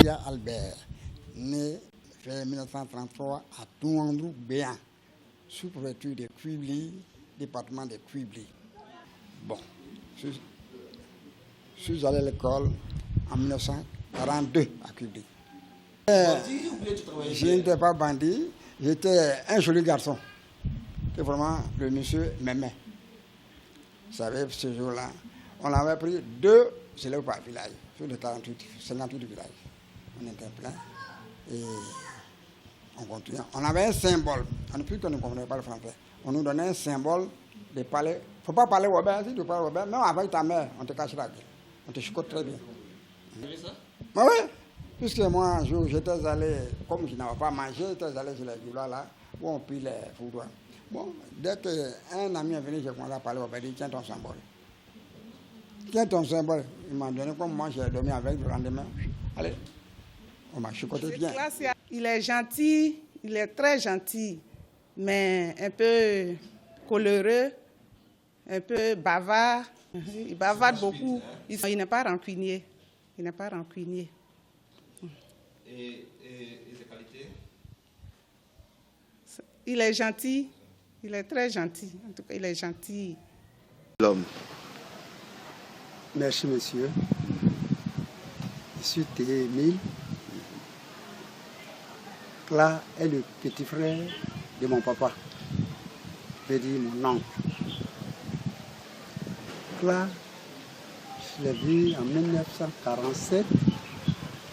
Glacia Albert, né en 1933 à Touandrou, Béan, sous préfecture de Quibli, département de Quibli. Bon, je suis allé à l'école en 1942 à Quibli. Je n'étais pas bandit, j'étais un joli garçon. Et vraiment, le monsieur m'aimait. Vous savez, ce jour-là, on avait pris 2 élèves par village, sur les 58 du village. On était plein et on continuait. On avait un symbole, plus qu'on ne comprenait pas le français. On nous donnait un symbole de parler. Il ne faut pas parler Robert, si tu parles Robert, même avec ta mère, on te cache la gueule. On te chicote très bien. Vous avez ça? Oui, puisque moi, un jour, j'étais allé, comme je n'avais pas mangé, j'étais allé sur les villas là, où on pille les foudroirs. Bon, dès qu'un ami est venu, j'ai commencé à parler, on m'a dit, tiens ton symbole. Tiens ton symbole. Il m'a donné, comme moi j'ai dormi avec le lendemain. Allez, on m'a chicoté bien. Il est gentil, il est très gentil, mais un peu coléreux, un peu bavard. Il bavarde beaucoup. Il n'est pas rancunier. Il n'est pas rancunier. Et ses qualités? Il est gentil. Il est très gentil. En tout cas, il est gentil. L'homme. Merci, monsieur. Je suis Thémile. Cla est le petit frère de mon papa. Je veux dire mon oncle. Cla, je l'ai vu en 1947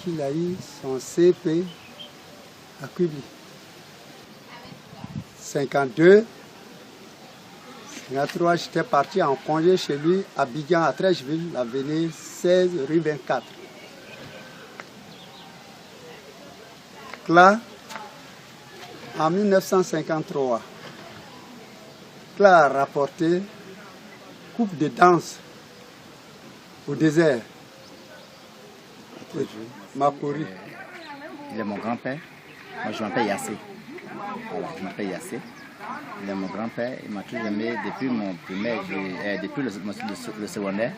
qu'il a eu son CP à Quibli. 52, 53, j'étais parti en congé chez lui à Biguan, à Trècheville, l'avenue 16, rue 24. Là, en 1953, Cla a rapporté coupe de danse au désert. Makori. Il est mon grand-père. Moi, je m'appelle Yassé. Voilà, je m'appelle Yassé. Il est mon grand-père. Il m'a toujours aimé depuis mon primaire, depuis le secondaire.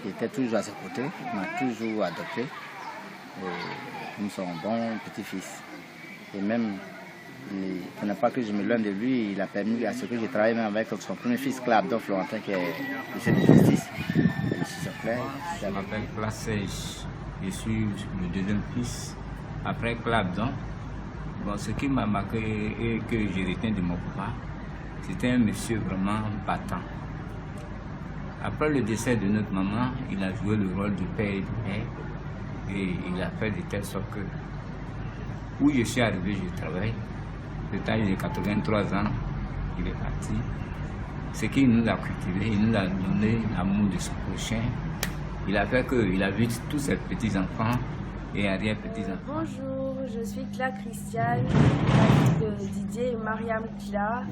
Il était toujours à ses côtés. Il m'a toujours adopté. Et nous sommes bons petits-fils. Et même, pour ne pas que je me loigne de lui, il a permis à ce que je travaille même avec son premier fils, Claude Florentin, qui est le chef de justice. Je m'appelle Classèche. Je suis le deuxième fils après Clabdon. Bon, ce qui m'a marqué et que je retiens de mon papa, c'était un monsieur vraiment battant. Après le décès de notre maman, il a joué le rôle du père et du mère. Et il a fait de telle sorte que, où je suis arrivé, je travaille. Peut-être il a 83 ans, il est parti. Ce qu'il nous a cultivé, il nous a donné l'amour de son prochain. Il a fait qu'il a vu tous ses petits-enfants et arrière-petits-enfants. Bonjour, je suis Cla Christiane, la fille de Didier et Mariam Cla,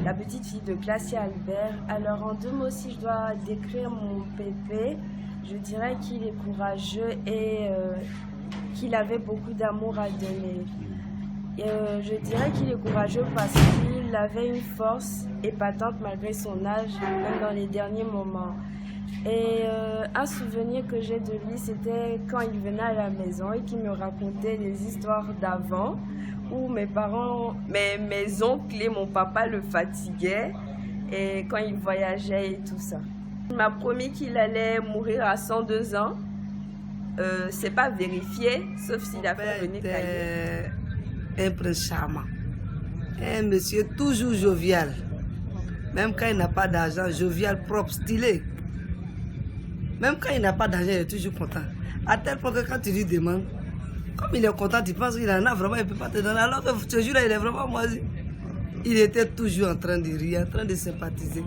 la petite fille de Glacia Albert. Alors en 2 mots, si je dois décrire mon pépé, je dirais qu'il est courageux et qu'il avait beaucoup d'amour à donner. Je dirais qu'il est courageux parce qu'il avait une force épatante malgré son âge, même dans les derniers moments. Et un souvenir que j'ai de lui, c'était quand il venait à la maison et qu'il me racontait des histoires d'avant où mes parents, mes oncles et mon papa le fatiguaient et quand il voyageait et tout ça. Il m'a promis qu'il allait mourir à 102 ans. C'est pas vérifié, sauf s'il a fait venir cailler. Un prince charmant, un monsieur toujours jovial, même quand il n'a pas d'argent, jovial, propre, stylé. Même quand il n'a pas d'argent, il est toujours content. À tel point que quand tu lui demandes, comme il est content, tu penses qu'il en a vraiment, il ne peut pas te donner. Alors que ce jour-là, il est vraiment moisi. Il était toujours en train de rire, en train de sympathiser.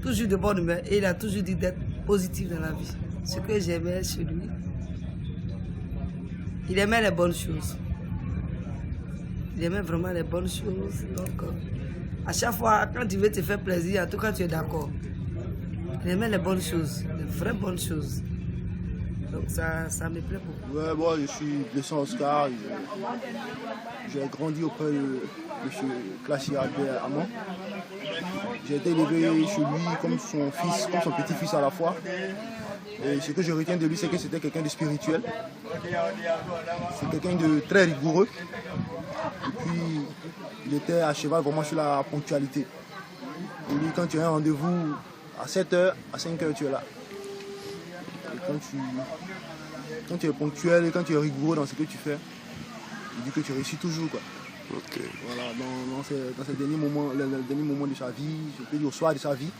Toujours de bonne humeur. Et il a toujours dit d'être positif dans la vie. Ce que j'aimais chez lui, il aimait les bonnes choses. Il aimait vraiment les bonnes choses. Donc, à chaque fois, quand tu veux te faire plaisir, en tout cas, tu es d'accord. Il aimait les bonnes choses, les vraies bonnes choses. Donc, ça me plaît beaucoup. Ouais, moi, je suis Blessant Oscar. J'ai grandi auprès de M. Glacia Albert Amand. J'ai été élevé chez lui comme son fils, comme son petit-fils à la fois. Et ce que je retiens de lui, c'est que c'était quelqu'un de spirituel. C'est quelqu'un de très rigoureux. Et puis, il était à cheval vraiment sur la ponctualité. Et lui, quand tu as un rendez-vous à 7h, à 5h, tu es là. Et quand tu es ponctuel et quand tu es rigoureux dans ce que tu fais, il dit que tu réussis toujours, quoi. Okay. Voilà, dans ces derniers moments, le dernier moment de sa vie, je peux dire au soir de sa vie,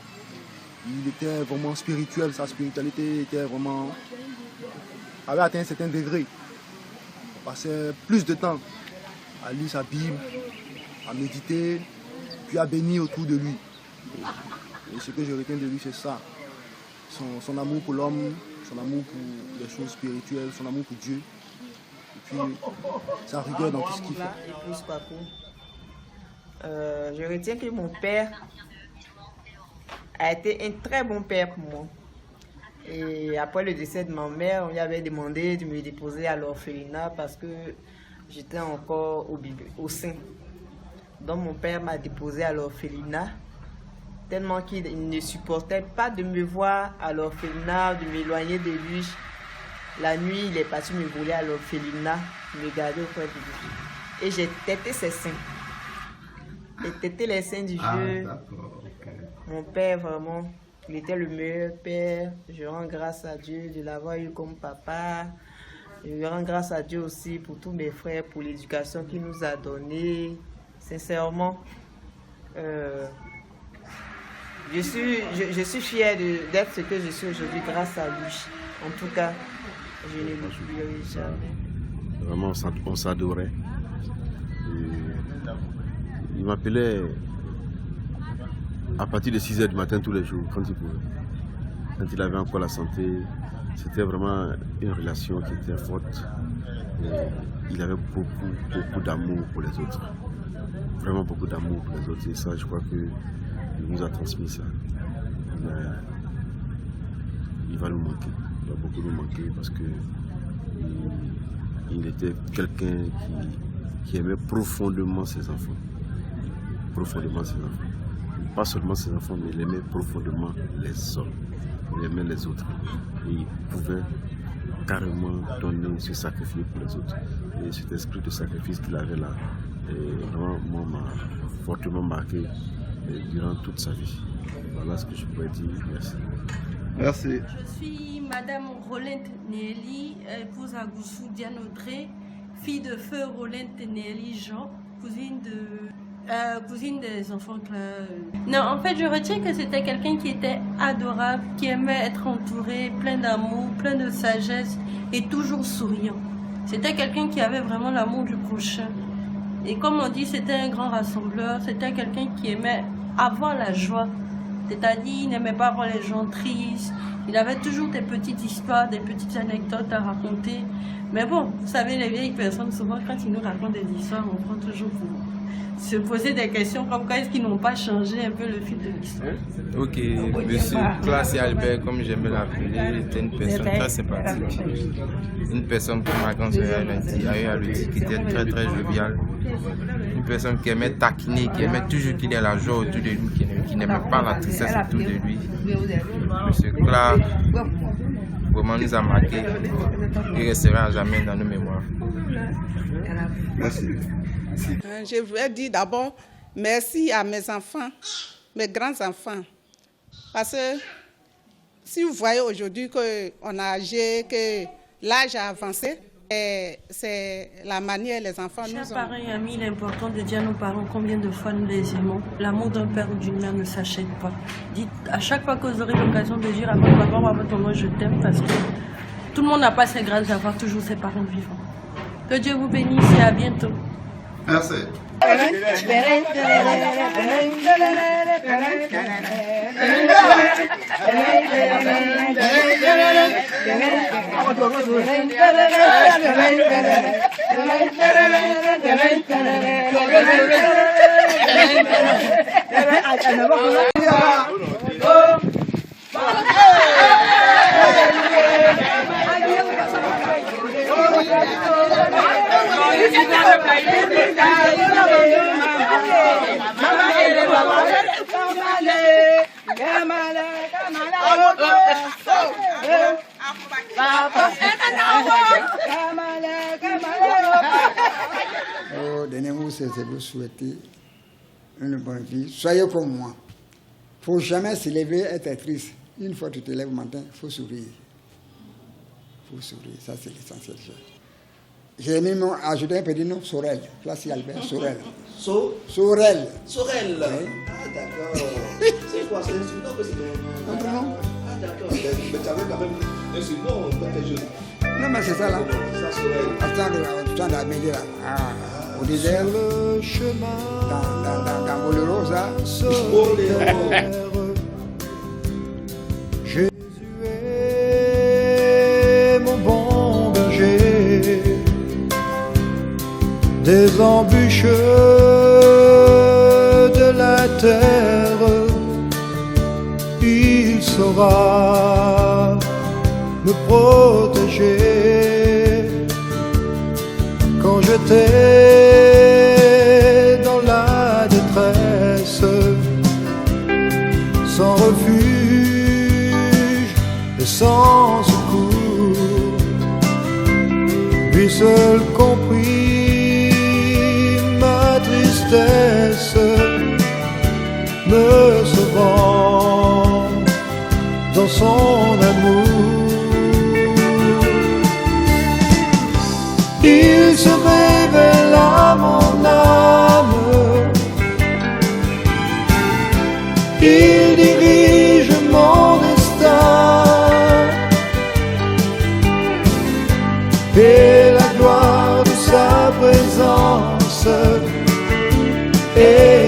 il était vraiment spirituel, sa spiritualité était vraiment, avait atteint un certain degré. On passait plus de temps à lire sa Bible, à méditer, puis à bénir autour de lui. Et ce que je retiens de lui, c'est ça. Son amour pour l'homme, son amour pour les choses spirituelles, son amour pour Dieu. Et puis sa rigueur dans tout ce qu'il fait. Je retiens que mon père a été un très bon père pour moi. Et après le décès de ma mère, on lui avait demandé de me déposer à l'orphelinat parce que j'étais encore au sein. Donc mon père m'a déposé à l'orphelinat tellement qu'il ne supportait pas de me voir à l'orphelinat, de m'éloigner de lui. La nuit, il est parti me voler à l'orphelinat, me garder auprès de lui. Et j'ai tété ses seins. Et tété les seins du jeu. Okay. Mon père, vraiment, il était le meilleur père. Je rends grâce à Dieu de l'avoir eu comme papa. Je rends grâce à Dieu aussi pour tous mes frères, pour l'éducation qu'il nous a donnée. Sincèrement, je suis fière d'être ce que je suis aujourd'hui grâce à lui. En tout cas, je ne l'oublierai jamais. Vraiment, on s'adorait. Il m'appelait à partir de 6h du matin tous les jours, quand il pouvait. Quand il avait encore la santé, c'était vraiment une relation qui était forte. Et il avait beaucoup d'amour pour les autres. Vraiment beaucoup d'amour pour les autres. Et ça, je crois qu'il nous a transmis ça. Il va nous manquer. Il va beaucoup nous manquer parce que il était quelqu'un qui aimait profondément ses enfants. Profondément ses enfants. Pas seulement ses enfants, mais il aimait profondément les hommes. Il aimait les autres. Et il pouvait carrément donner, se sacrifier pour les autres. Et cet esprit de sacrifice qu'il avait là, vraiment m'a fortement marqué durant toute sa vie. Voilà ce que je pourrais dire. Merci. Merci. Je suis Madame Rolente Nelly, épouse à Goussou Dianodré, fille de feu Rolente Nelly Jean, cousine des enfants Claire. Non, en fait, je retiens que c'était quelqu'un qui était adorable, qui aimait être entouré, plein d'amour, plein de sagesse et toujours souriant. C'était quelqu'un qui avait vraiment l'amour du prochain. Et comme on dit, c'était un grand rassembleur, c'était quelqu'un qui aimait avoir la joie. C'est-à-dire, il n'aimait pas voir les gens tristes. Il avait toujours des petites histoires, des petites anecdotes à raconter. Mais bon, vous savez, les vieilles personnes, souvent, quand ils nous racontent des histoires, on prend toujours pour se poser des questions comme quoi est-ce qu'ils n'ont pas changé un peu le fil de l'histoire. Ok, monsieur Classier Albert, comme j'aime l'appeler, était une personne très sympathique. Une personne, comme ma grande soeur a eu à le dire, qui était très très joviale. Une personne qui aimait taquiner, qui aimait toujours qu'il y ait la joie autour de lui, qui n'aimait pas la tristesse autour de lui. Monsieur Clark vraiment nous a marqué et restera à jamais dans nos mémoires. Merci. Je voulais dire d'abord merci à mes enfants, mes grands-enfants. Parce que si vous voyez aujourd'hui qu'on a âgé, que l'âge a avancé, c'est la manière les enfants nous ont... Chers parents et amis, il est important de dire à nos parents combien de fois nous les aimons. L'amour d'un père ou d'une mère ne s'achète pas. Dites à chaque fois que vous aurez l'occasion de dire à votre papa ou à votre maman je t'aime, parce que tout le monde n'a pas ces grâces d'avoir toujours ses parents vivants. Que Dieu vous bénisse et à bientôt. Merci. Au dernier mot, c'est vous souhaiter une bonne vie. Soyez comme moi. Il ne faut jamais se lever et être triste. Une fois que tu te lèves le matin, il faut sourire. Il faut sourire, ça c'est l'essentiel. J'ai ajouté un petit nom, Sorel. Place Albert, Sorel. Sorel. Sorel. Oui. Ah d'accord. C'est quoi? C'est un surnom que c'est Un prénom. Ah d'accord. Mais tu avais quand même un surnom quand tu es jeune. Non mais c'est ça là. Ça Sorel. Attends d'Amélie là. Au désert. Dans Bolero ça. Jésus est mon bon berger, des embûches de la terre, il saura me protéger. Quand j'étais dans la détresse, sans refuge et sans secours, lui seul comprit ma tristesse, me sauvant dans son amour. Il se révèle à mon âme, il dirige mon destin, et la gloire de sa présence est